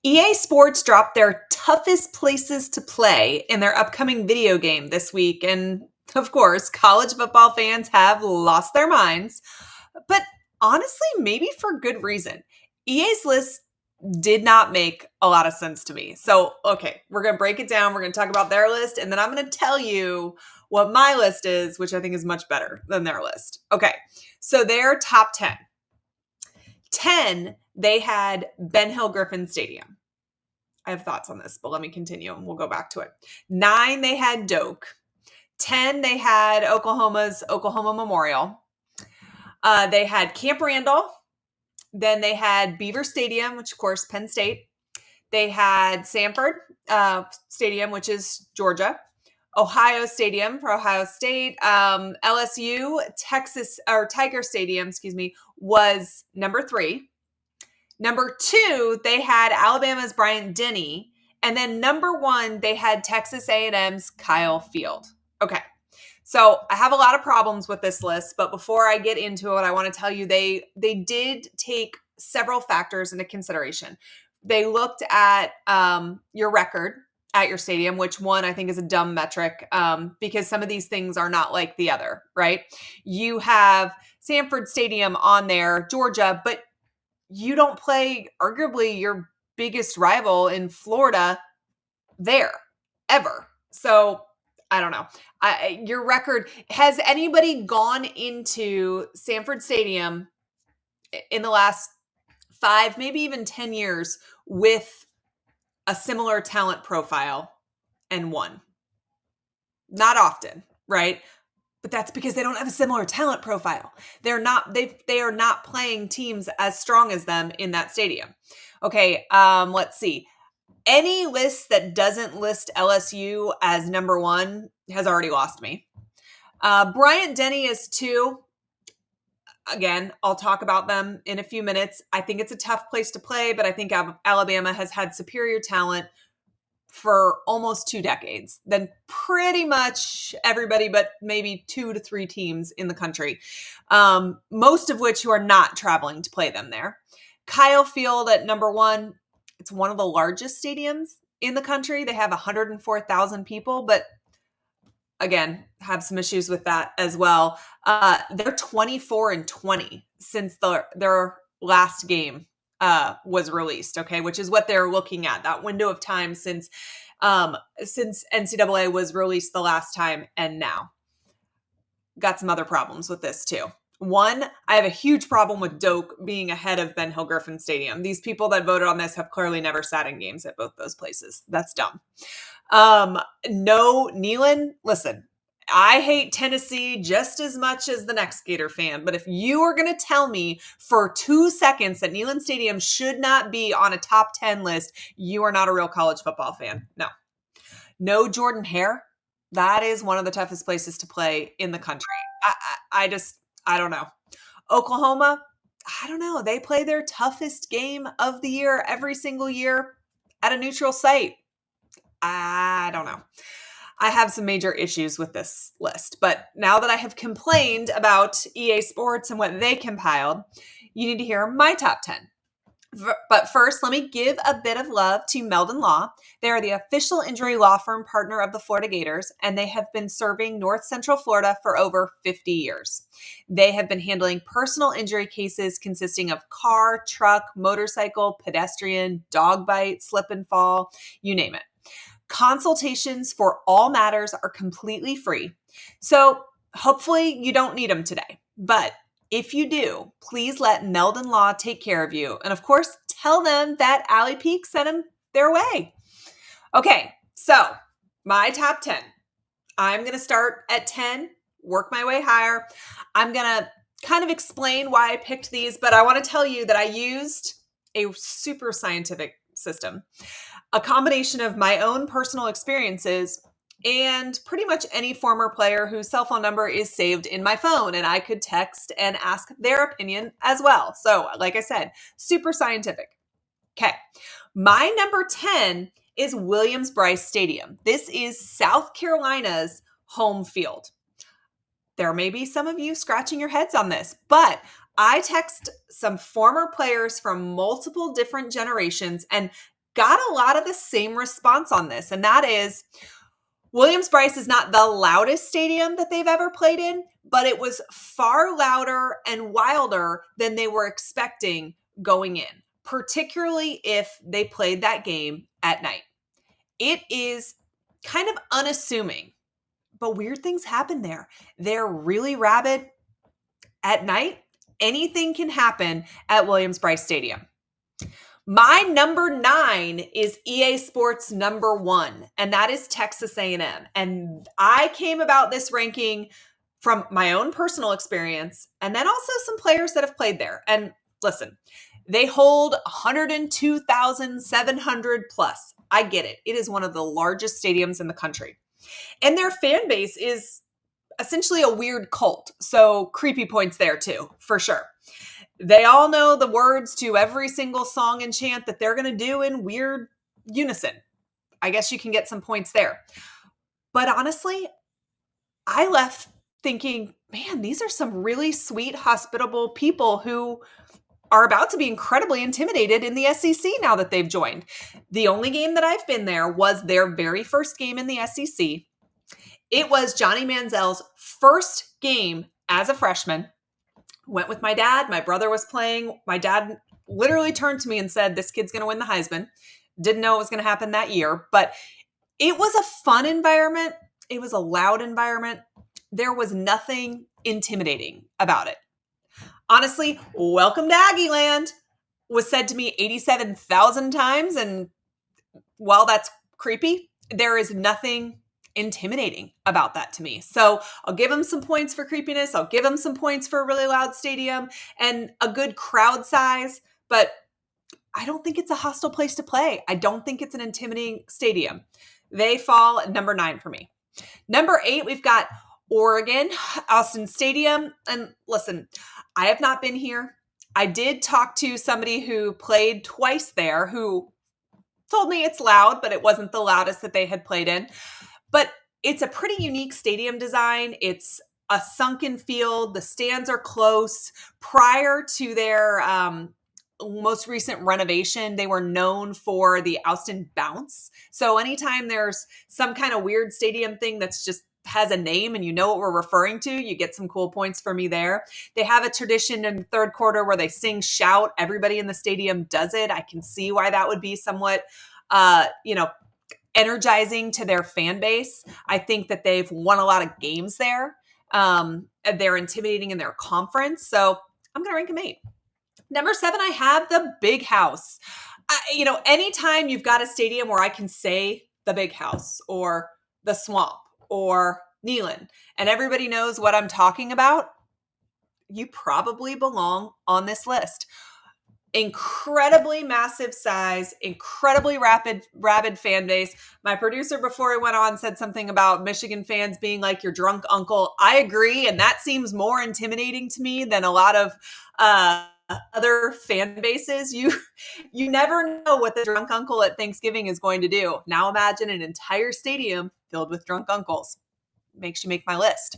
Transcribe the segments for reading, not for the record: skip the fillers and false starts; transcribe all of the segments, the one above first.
EA Sports dropped their toughest places to play in their upcoming video game this week. And of course, college football fans have lost their minds. But honestly, maybe for good reason. EA's list did not make a lot of sense to me. So, okay, we're going to break it down. We're going to talk about their list. And then I'm going to tell you what my list is, which I think is much better than their list. Okay, so their top 10. 10, they had Ben Hill Griffin Stadium. I have thoughts on this, but let me continue and we'll go back to it. 9, they had Doak. 10, they had Oklahoma's Oklahoma Memorial. They had Camp Randall. Then they had Beaver Stadium, which of course, Penn State. They had Sanford Stadium, which is Georgia. Ohio Stadium for Ohio State. LSU, Tiger Stadium, was number 3. Number 2, they had Alabama's Bryant Denny. And then number 1, they had Texas A&M's Kyle Field. Okay, so I have a lot of problems with this list, but before I get into it, I want to tell you they did take several factors into consideration. They looked at your record at your stadium, which one I think is a dumb metric because some of these things are not like the other, right? You have Sanford Stadium on there, Georgia, but you don't play arguably your biggest rival in Florida there ever. So I don't know. Your record, has anybody gone into Sanford Stadium in the last 5, maybe even 10 years with a similar talent profile and won? Not often, right? But that's because they don't have a similar talent profile. They are not playing teams as strong as them in that stadium. Okay, let's see. Any list that doesn't list LSU as number 1 has already lost me. Bryant Denny is 2. Again, I'll talk about them in a few minutes. I think it's a tough place to play, but I think Alabama has had superior talent for almost 2 decades than pretty much everybody but maybe 2 to 3 teams in the country, most of which who are not traveling to play them there. Kyle Field at number 1, it's one of the largest stadiums in the country. They have 104,000 people, but again, have some issues with that as well. They're 24-20 since their last game was released, okay, which is what they're looking at, that window of time since NCAA was released the last time and now. Got some other problems with this too. 1, I have a huge problem with Doak being ahead of Ben Hill Griffin Stadium. These people that voted on this have clearly never sat in games at both those places. That's dumb. No, Neyland, listen, I hate Tennessee just as much as the next Gator fan, but if you are going to tell me for 2 seconds that Neyland Stadium should not be on a top 10 list, you are not a real college football fan. No Jordan Hare. That is one of the toughest places to play in the country. I don't know. Oklahoma, I don't know. They play their toughest game of the year every single year at a neutral site. I don't know. I have some major issues with this list, but now that I have complained about EA Sports and what they compiled, you need to hear my top 10. But first, let me give a bit of love to Meldon Law. They are the official injury law firm partner of the Florida Gators, and they have been serving North Central Florida for over 50 years. They have been handling personal injury cases consisting of car, truck, motorcycle, pedestrian, dog bite, slip and fall, you name it. Consultations for all matters are completely free. So hopefully you don't need them today, but if you do, please let Meldon Law take care of you. And of course, tell them that Allie Peak sent them their way. Okay, so my top 10. I'm going to start at 10, work my way higher. I'm going to kind of explain why I picked these, but I want to tell you that I used a super scientific system, a combination of my own personal experiences and pretty much any former player whose cell phone number is saved in my phone, and I could text and ask their opinion as well. So, like I said, super scientific. Okay, my number 10 is Williams-Brice Stadium. This is South Carolina's home field. There may be some of you scratching your heads on this, but I text some former players from multiple different generations, and got a lot of the same response on this, and that is Williams-Brice is not the loudest stadium that they've ever played in, but it was far louder and wilder than they were expecting going in, particularly if they played that game at night. It is kind of unassuming, but weird things happen there. They're really rabid at night. Anything can happen at Williams-Brice Stadium. My number 9 is EA Sports number 1, and that is Texas A&M. And I came about this ranking from my own personal experience and then also some players that have played there. And listen, they hold 102,700 plus. I get it. It is one of the largest stadiums in the country. And their fan base is essentially a weird cult. So creepy points there too, for sure. They all know the words to every single song and chant that they're going to do in weird unison. I guess you can get some points there. But honestly, I left thinking, man, these are some really sweet, hospitable people who are about to be incredibly intimidated in the SEC now that they've joined. The only game that I've been there was their very first game in the SEC. It was Johnny Manziel's first game as a freshman. Went with my dad. My brother was playing. My dad literally turned to me and said, this kid's going to win the Heisman. Didn't know it was going to happen that year, but it was a fun environment. It was a loud environment. There was nothing intimidating about it. Honestly, welcome to Aggie Land was said to me 87,000 times. And while that's creepy, there is nothing intimidating about that to me. So I'll give them some points for creepiness. I'll give them some points for a really loud stadium and a good crowd size, but I don't think it's a hostile place to play. I don't think it's an intimidating stadium. They fall at number 9 for me. Number 8, we've got Oregon, Austin Stadium. And listen, I have not been here. I did talk to somebody who played twice there who told me it's loud, but it wasn't the loudest that they had played in. But it's a pretty unique stadium design. It's a sunken field. The stands are close. Prior to their most recent renovation, they were known for the Austin Bounce. So anytime there's some kind of weird stadium thing that's just has a name and you know what we're referring to, you get some cool points for me there. They have a tradition in the third quarter where they sing shout. Everybody in the stadium does it. I can see why that would be somewhat, energizing to their fan base. I think that they've won a lot of games there. They're intimidating in their conference. So I'm going to rank them 8. Number 7, I have the Big House. Anytime you've got a stadium where I can say the Big House or the Swamp or Neyland and everybody knows what I'm talking about, you probably belong on this list. Incredibly massive size, incredibly rabid fan base. My producer before he went on said something about Michigan fans being like your drunk uncle. I agree, and that seems more intimidating to me than a lot of other fan bases. You never know what the drunk uncle at Thanksgiving is going to do. Now imagine an entire stadium filled with drunk uncles. Makes you make my list.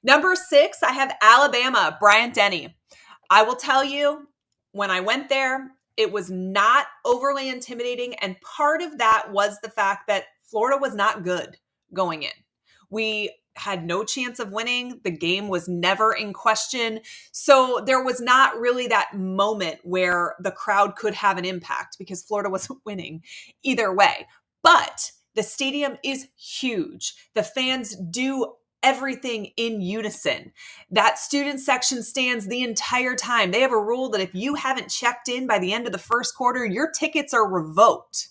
Number 6, I have Alabama, Bryant-Denny. I will tell you, when I went there, it was not overly intimidating. And part of that was the fact that Florida was not good going in. We had no chance of winning. The game was never in question. So there was not really that moment where the crowd could have an impact because Florida wasn't winning either way. But the stadium is huge. The fans do everything in unison. That student section stands the entire time. They have a rule that if you haven't checked in by the end of the first quarter, your tickets are revoked.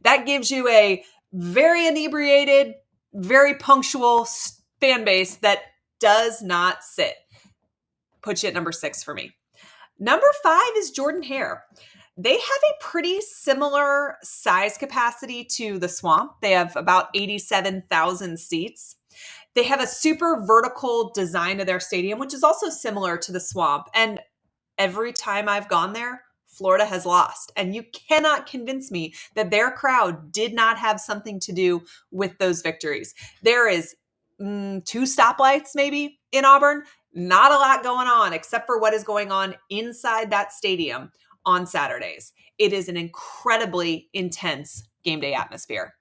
That gives you a very inebriated, very punctual fan base that does not sit. Put you at number 6 for me. Number 5 is Jordan-Hare. They have a pretty similar size capacity to the Swamp. They have about 87,000 seats. They have a super vertical design of their stadium, which is also similar to the Swamp. And every time I've gone there, Florida has lost. And you cannot convince me that their crowd did not have something to do with those victories. There is 2 stoplights maybe in Auburn. Not a lot going on except for what is going on inside that stadium on Saturdays. It is an incredibly intense game day atmosphere.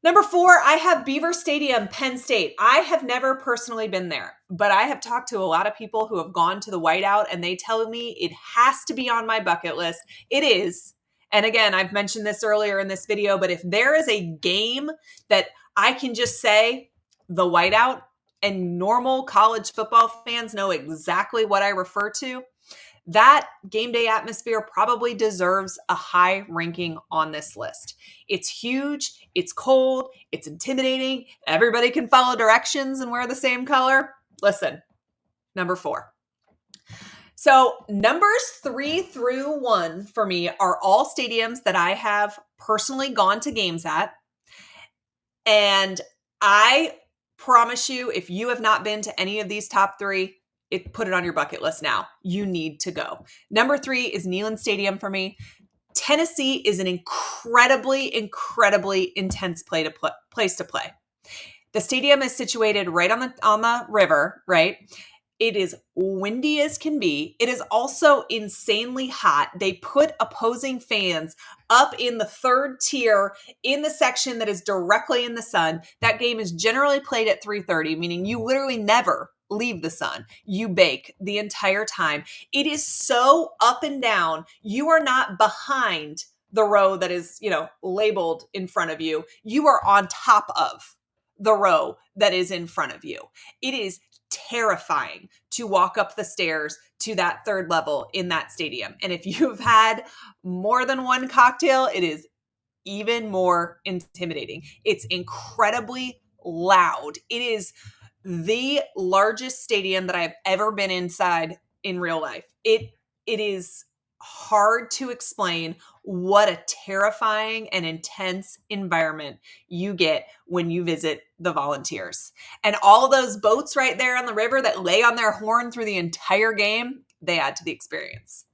Number 4, I have Beaver Stadium, Penn State. I have never personally been there, but I have talked to a lot of people who have gone to the whiteout, and they tell me it has to be on my bucket list. It is. And again, I've mentioned this earlier in this video, but if there is a game that I can just say the whiteout and normal college football fans know exactly what I refer to, that game day atmosphere probably deserves a high ranking on this list. It's huge, it's cold, it's intimidating, everybody can follow directions and wear the same color. Listen, number 4. So numbers 3 through 1 for me are all stadiums that I have personally gone to games at. And I promise you, if you have not been to any of these top 3, put it on your bucket list now. You need to go. Number 3 is Neyland Stadium for me. Tennessee is an incredibly, incredibly intense place to play. The stadium is situated right on the river, right? It is windy as can be. It is also insanely hot. They put opposing fans up in the 3rd tier in the section that is directly in the sun. That game is generally played at 3:30, meaning you literally never leave the sun. You bake the entire time. It is so up and down. You are not behind the row that is, labeled in front of you. You are on top of the row that is in front of you. It is terrifying to walk up the stairs to that 3rd level in that stadium. And if you've had more than one cocktail, it is even more intimidating. It's incredibly loud. It is the largest stadium that I've ever been inside in real life. It is hard to explain what a terrifying and intense environment you get when you visit the Volunteers. And all of those boats right there on the river that lay on their horn through the entire game, they add to the experience.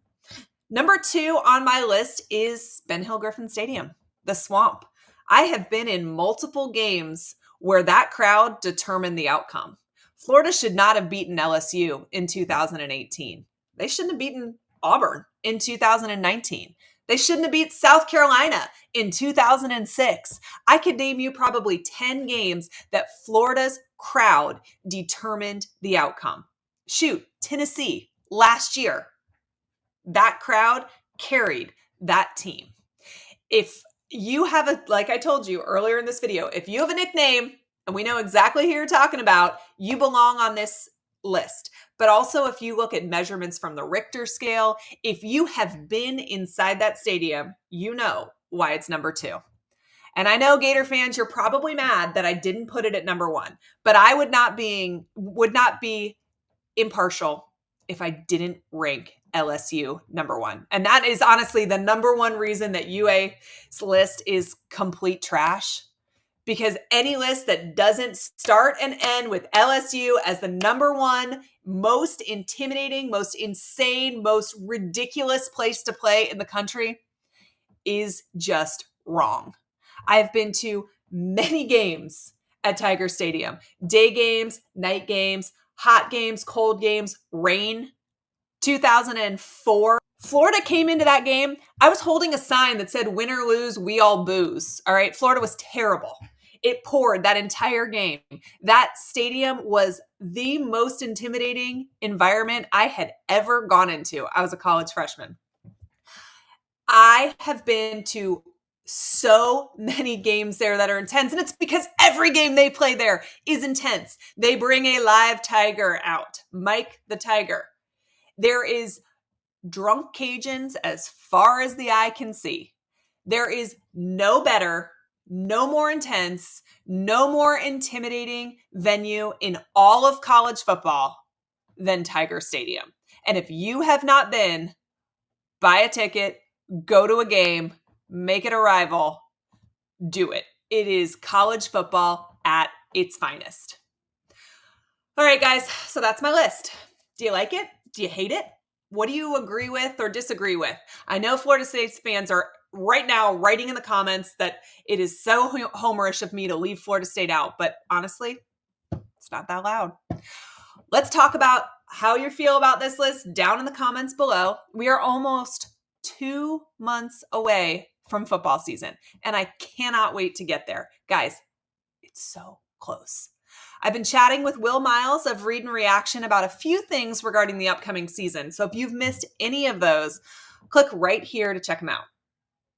Number 2 on my list is Ben Hill Griffin Stadium, the Swamp. I have been in multiple games where that crowd determined the outcome. Florida should not have beaten LSU in 2018. They shouldn't have beaten Auburn in 2019. They shouldn't have beat South Carolina in 2006. I could name you probably 10 games that Florida's crowd determined the outcome. Shoot, Tennessee last year. That crowd carried that team. If you have like I told you earlier in this video, if you have a nickname and we know exactly who you're talking about, you belong on this list. But also, if you look at measurements from the Richter scale, if you have been inside that stadium, you know why it's number 2. And I know Gator fans, you're probably mad that I didn't put it at number 1, but I would not be impartial if I didn't rank LSU number 1. And that is honestly the number 1 reason that UA's list is complete trash. Because any list that doesn't start and end with LSU as the number 1 most intimidating, most insane, most ridiculous place to play in the country is just wrong. I've been to many games at Tiger Stadium. Day games, night games, hot games, cold games, rain. 2004, Florida came into that game. I was holding a sign that said, "Win or lose, we all booze." All right. Florida was terrible. It poured that entire game. That stadium was the most intimidating environment I had ever gone into. I was a college freshman. I have been to so many games there that are intense, and it's because every game they play there is intense. They bring a live tiger out, Mike the Tiger. There is drunk Cajuns as far as the eye can see. There is no better, no more intense, no more intimidating venue in all of college football than Tiger Stadium. And if you have not been, buy a ticket, go to a game, make it a rival, do it. It is college football at its finest. All right, guys, so that's my list. Do you like it? Do you hate it? What do you agree with or disagree with? I know Florida State fans are right now writing in the comments that it is so homerish of me to leave Florida State out, but honestly, it's not that loud. Let's talk about how you feel about this list down in the comments below. We are almost 2 months away from football season, and I cannot wait to get there. Guys, it's so close. I've been chatting with Will Miles of Read and Reaction about a few things regarding the upcoming season. So if you've missed any of those, click right here to check them out.